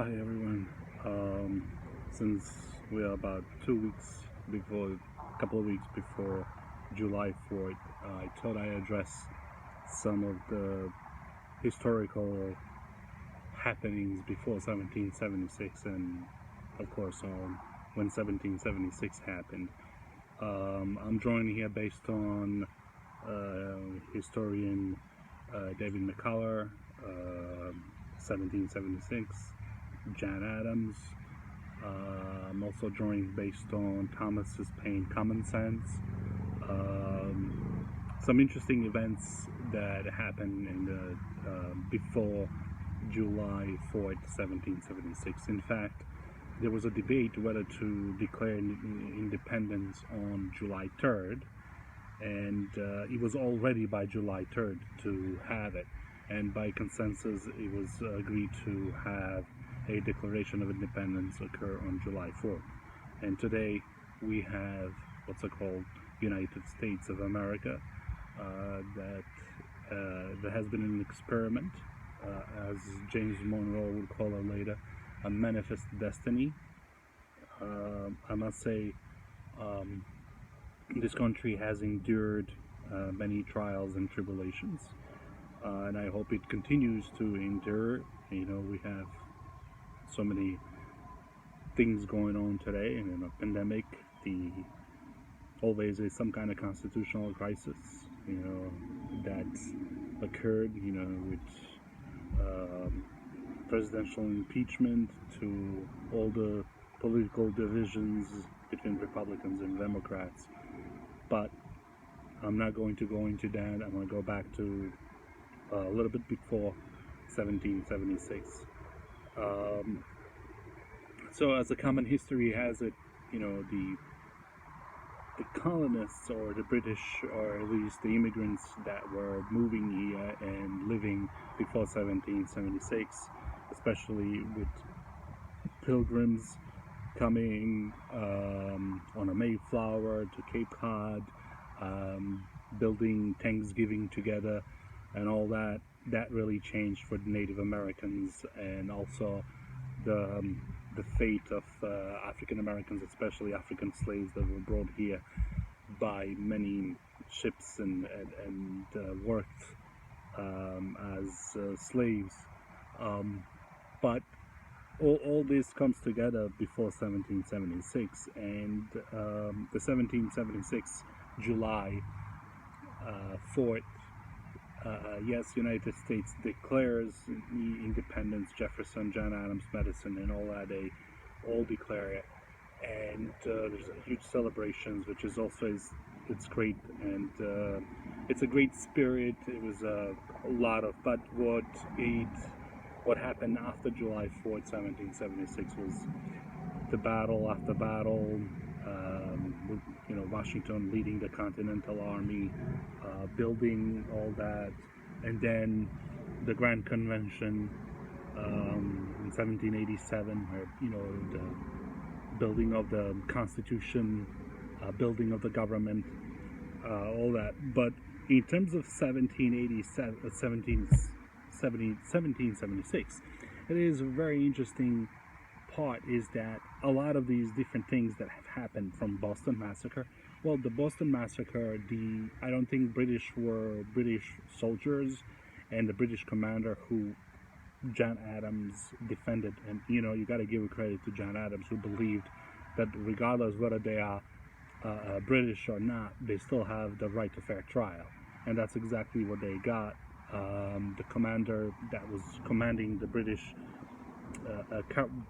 Hi everyone. Since we are about 2 weeks before, a couple of weeks before July 4th, I thought I address some of the historical happenings before 1776 and, of course, when 1776 happened. I'm joined here based on historian David McCullough, 1776. Jan Adams. I'm also joined based on Thomas's Paine Common Sense. Some interesting events that happened in the before July 4th, 1776. In fact, there was a debate whether to declare independence on July 3rd, and it was all ready by July 3rd to have it. And by consensus, it was agreed to have a Declaration of Independence occur on July 4th. And today we have what's called United States of America. There has been an experiment, as James Monroe would call it later, a manifest destiny. I must say, this country has endured many trials and tribulations, and I hope it continues to endure. You know, we have so many things going on today, and a pandemic, always is some kind of constitutional crisis, that occurred, with presidential impeachment, to all the political divisions between Republicans and Democrats. But I'm not going to go into that. I'm going to go back to a little bit before 1776. So as the common history has it, the colonists, or the British, or at least the immigrants that were moving here and living before 1776, especially with pilgrims coming on a Mayflower to Cape Cod, building Thanksgiving together and all that, that really changed for the Native Americans, and also the fate of African Americans, especially African slaves that were brought here by many ships and worked as slaves. But all this comes together before 1776, and the 1776 July 4th, yes, United States declares independence. Jefferson, John Adams, Madison, and all that, they all declare it, and there's a huge celebrations, which is also it's great, and it's a great spirit. It was a lot of, but what happened after July 4th, 1776 was the battle after battle. Washington leading the Continental Army, building all that, and then the Grand Convention in 1787, where the building of the Constitution, building of the government, all that. But in terms of 1776, it is a very interesting part, is that a lot of these different things that have happened from Boston Massacre. Well, the Boston Massacre, I don't think British were British soldiers, and the British commander who John Adams defended, and you got to give credit to John Adams, who believed that regardless whether they are British or not, they still have the right to fair trial, and that's exactly what they got. The commander that was commanding the British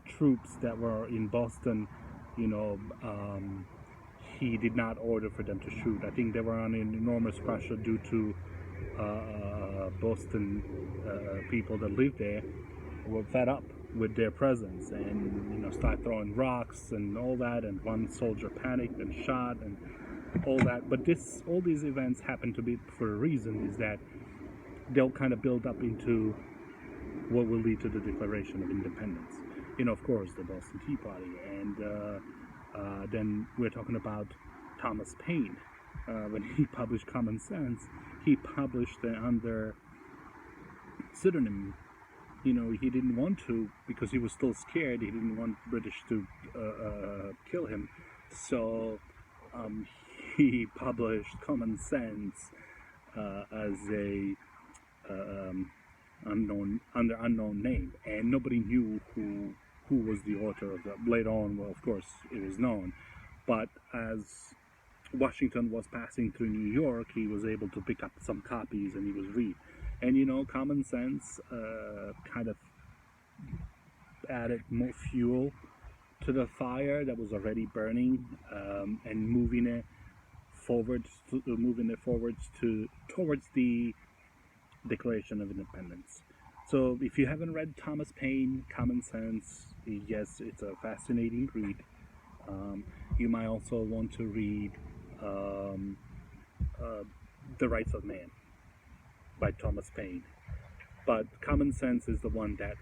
troops that were in Boston, he did not order for them to shoot. I think they were under enormous pressure due to Boston people that lived there were fed up with their presence, and start throwing rocks and all that, and one soldier panicked and shot and all that. But all these events happen to be for a reason, is that they'll kind of build up into what will lead to the Declaration of Independence. Of course, the Boston Tea Party, and then we're talking about Thomas Paine. When he published Common Sense, he published under pseudonym he didn't want to, because he was still scared. He didn't want British to kill him. So he published Common Sense as a under unknown name, and nobody knew who was the author of that. Later on, well, of course, it was known. But as Washington was passing through New York, he was able to pick up some copies and he was read. And Common Sense kind of added more fuel to the fire that was already burning, and moving it forwards towards the Declaration of Independence. So if you haven't read Thomas Paine, Common Sense, yes, it's a fascinating read. You might also want to read The Rights of Man by Thomas Paine. But Common Sense is the one that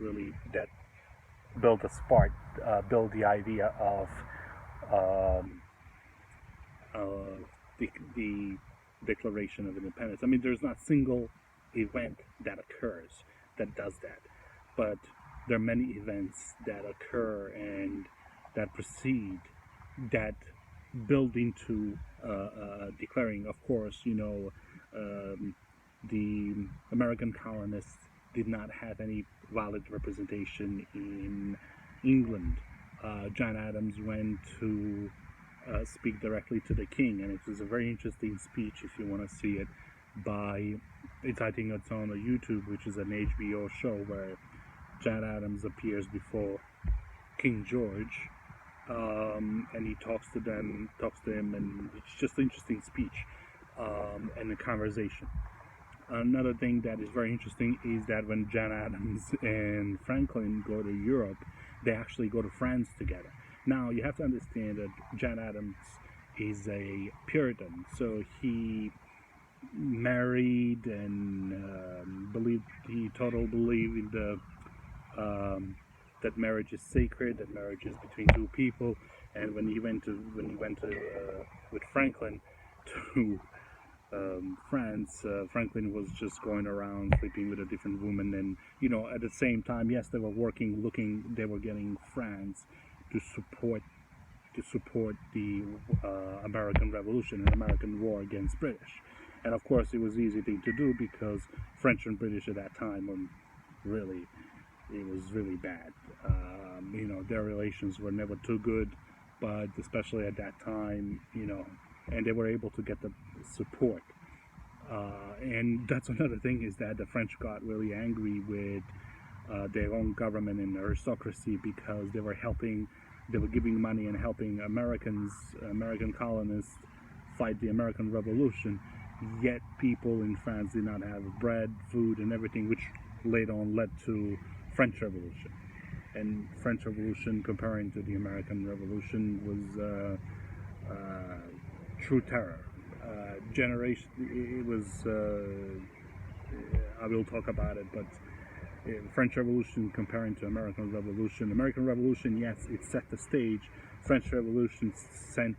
built the idea of the Declaration of Independence. I mean, there's not a single event that occurs that does that, but there are many events that occur and that precede that build into declaring. Of course, the American colonists did not have any valid representation in England. John Adams went to speak directly to the king, and it was a very interesting speech. If you want to see it, it's I think it's on YouTube, which is an HBO show where John Adams appears before King George, and he talks to him, and it's just an interesting speech and a conversation. Another thing that is very interesting is that when John Adams and Franklin go to Europe, they actually go to France together. Now, you have to understand that John Adams is a Puritan, so he married and he totally believed in that marriage is sacred, that marriage is between two people. And when he went with Franklin to France, Franklin was just going around sleeping with a different woman, and at the same time, yes, they were they were getting France to support the American Revolution and American war against British. And of course, it was an easy thing to do because French and British at that time it was really bad. Their relations were never too good, but especially at that time, and they were able to get the support. And that's another thing, is that the French got really angry with their own government and aristocracy, because they were giving money and helping American colonists fight the American Revolution, yet people in France did not have bread, food, and everything, which later on led to French Revolution. And French Revolution, comparing to the American Revolution, was true terror. It was, I will talk about it, but French Revolution comparing to American Revolution, yes, it set the stage. French Revolution sent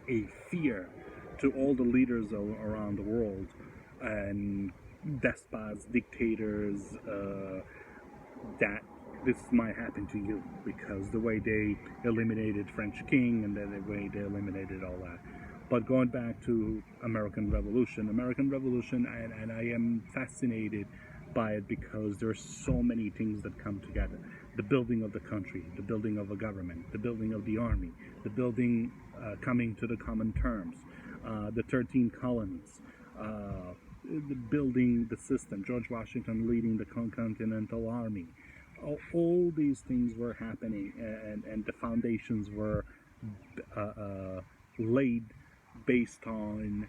a fear to all the leaders around the world, and despots, dictators, that this might happen to you, because the way they eliminated French king, and then the way they eliminated all that. But going back to American Revolution, and I am fascinated by it because there are so many things that come together. The building of the country, the building of a government, the building of the army, the building coming to the common terms, the 13 colonies, building the system, George Washington leading the Continental Army. All these things were happening, and the foundations were laid based on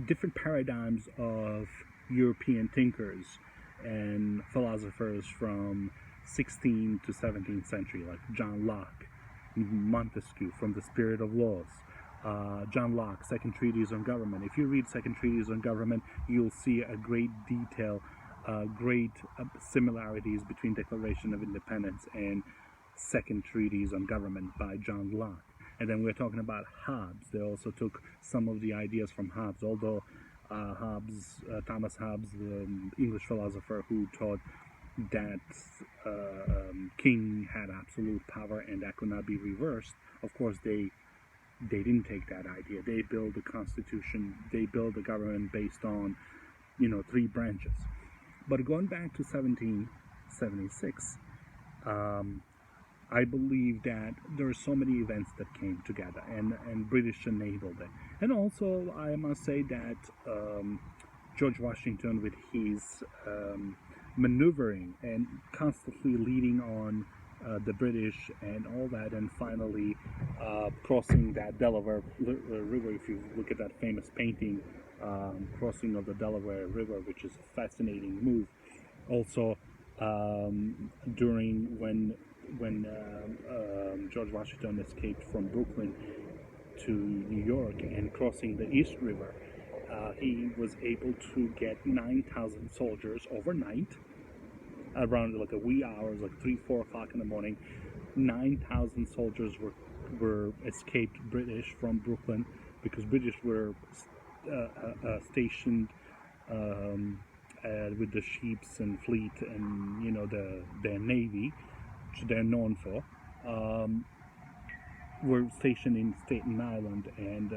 different paradigms of European thinkers and philosophers from 16th to 17th century, like John Locke, Montesquieu from The Spirit of Laws, John Locke, Second Treatise on Government. If you read Second Treatise on Government, you'll see a great detail, great similarities between Declaration of Independence and Second Treatise on Government by John Locke. And then we're talking about Hobbes. They also took some of the ideas from Hobbes, although Thomas Hobbes, the English philosopher who taught that king had absolute power and that could not be reversed. Of course, they didn't take that idea. They built a constitution. They built a government based on, 3 branches. But going back to 1776, I believe that there are so many events that came together, and British enabled it. And also, I must say that George Washington, with his maneuvering and constantly leading on the British and all that, and finally crossing that Delaware River. If you look at that famous painting, crossing of the Delaware River, which is a fascinating move. Also, during when George Washington escaped from Brooklyn to New York and crossing the East River, he was able to get 9,000 soldiers overnight, around like a wee hours, like 3-4 o'clock in the morning. 9,000 soldiers were escaped British from Brooklyn, because British were stationed with the ships and fleet and their navy, which they're known for, were stationed in Staten Island, and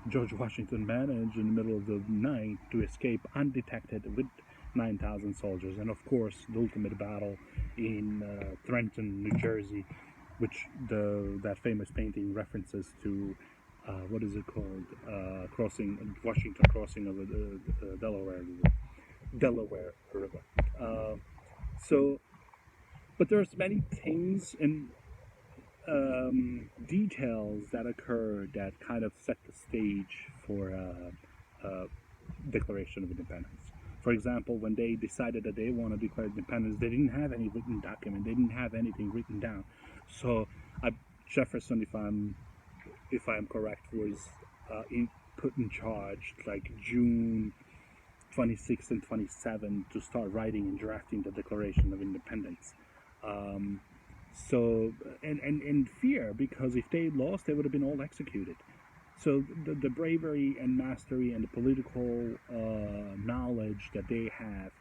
George Washington managed in the middle of the night to escape undetected with 9,000 soldiers. And of course, the ultimate battle in Trenton, New Jersey, which that famous painting references to, what is it called? Washington crossing of the Delaware River. But there's many things and details that occur that kind of set the stage for Declaration of Independence. For example, when they decided that they want to declare independence, they didn't have any written document. They didn't have anything written down. So Jefferson, if I'm correct, was put in charge like June 26 and 27 to start writing and drafting the Declaration of Independence. So fear, because if they lost, they would have been all executed. So the bravery and mastery and the political knowledge that they have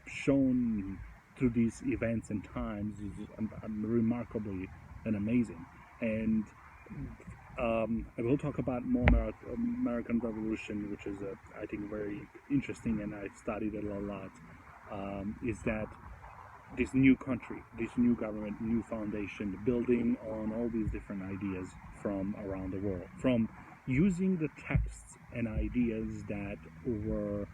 shown through these events and times is remarkably and amazing. And I will talk about more American Revolution, which is I think very interesting, and I've studied it a lot. Is that this new country, this new government, new foundation, building on all these different ideas from around the world, from using the texts and ideas that were,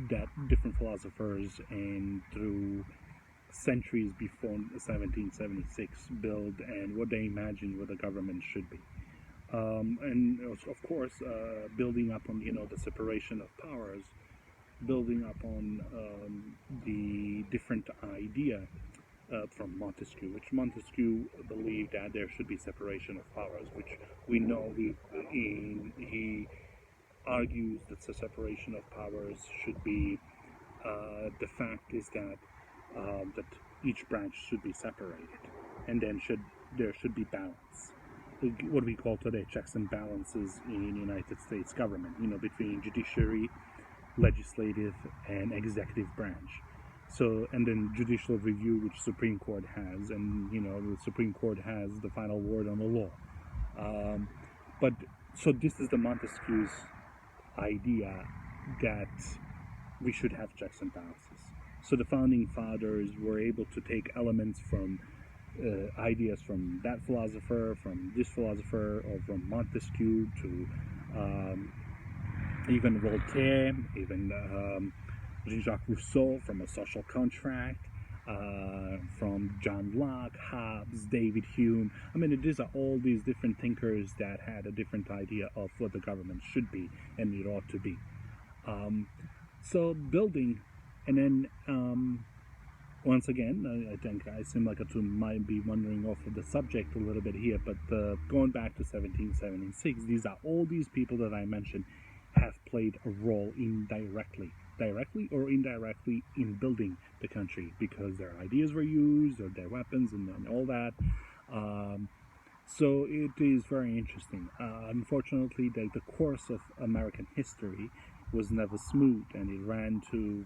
that different philosophers and through centuries before 1776 build, and what they imagined what the government should be. And of course, building up on, the separation of powers, building up on the different idea from Montesquieu, which Montesquieu believed that there should be separation of powers, which we know he argues that the separation of powers should be, the fact is that each branch should be separated, and then there should be balance. What we call today checks and balances in United States government, between judiciary, legislative, and executive branch. So, and then judicial review, which Supreme Court has, and the Supreme Court has the final word on the law. But so this is the Montesquieu's idea that we should have checks and balances. So the founding fathers were able to take elements from ideas from that philosopher, from this philosopher, or from Montesquieu to even Voltaire, even Jean-Jacques Rousseau from A Social Contract, from John Locke, Hobbes, David Hume. I mean, these are all these different thinkers that had a different idea of what the government should be and it ought to be. So building, and then once again, I think I seem like I might be wandering off of the subject a little bit here, but going back to 1776, all these people that I mentioned have played a role indirectly directly or indirectly in building the country, because their ideas were used, or their weapons, and all that. So it is very interesting. Unfortunately, the course of American history was never smooth, and it ran to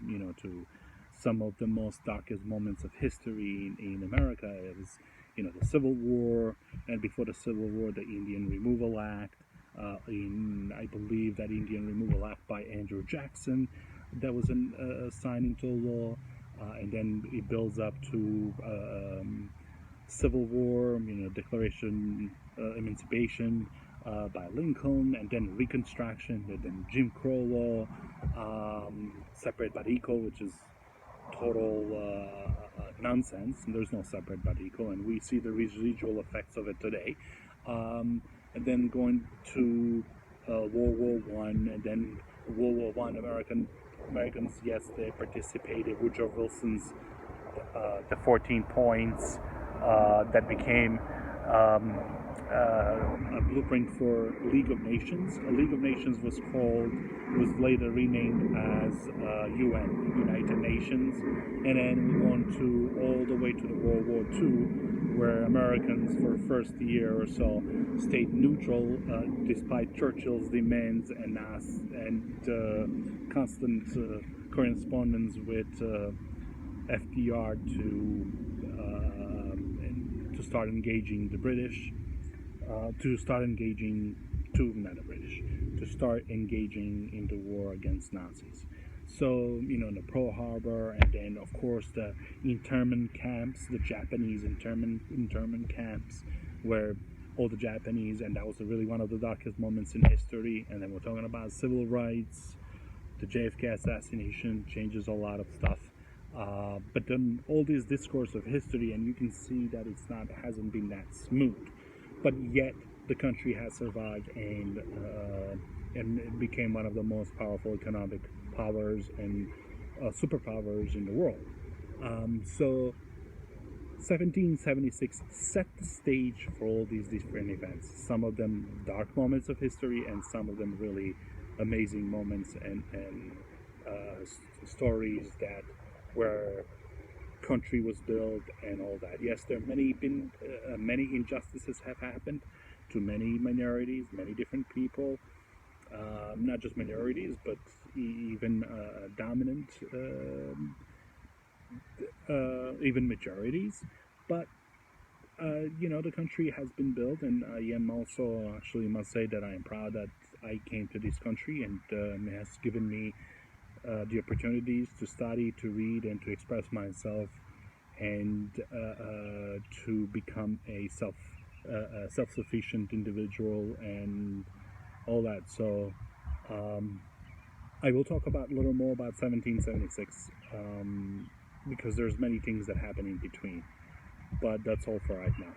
some of the most darkest moments of history in America. It was, the Civil War, and before the Civil War, the Indian Removal Act. I believe that Indian Removal Act by Andrew Jackson, that was signed into law, and then it builds up to Civil War, Declaration, Emancipation by Lincoln, and then Reconstruction, and then Jim Crow law, separate but equal, which is total nonsense. There's no separate but equal, and we see the residual effects of it today. And then going to World War One, and then World War One, Americans, yes, they participated. Woodrow Wilson's the 14 points that became a blueprint for League of Nations. A League of Nations was later renamed as UN, United Nations, and then we went to all the way to the World War II, where Americans for the first year or so stayed neutral despite Churchill's demands and constant correspondence with FDR to start engaging the British, to start engaging in the war against Nazis. So, the Pearl Harbor, and then of course the internment camps, the Japanese internment camps, where all the Japanese, and that was really one of the darkest moments in history. And then we're talking about civil rights. The JFK assassination changes a lot of stuff. But then all this discourse of history, and you can see that hasn't been that smooth. But yet the country has survived, and it became one of the most powerful economic powers and superpowers in the world. So 1776 set the stage for all these different events. Some of them dark moments of history, and some of them really amazing moments and stories that where country was built and all that. Yes, there are many injustices have happened to many minorities, many different people, not just minorities, but even dominant, even majorities. But the country has been built, and I am also actually must say that I am proud that I came to this country, and it has given me the opportunities to study, to read, and to express myself, and to become a self-sufficient individual and all that. So I will talk a little more about 1776 because there's many things that happen in between. But that's all for right now.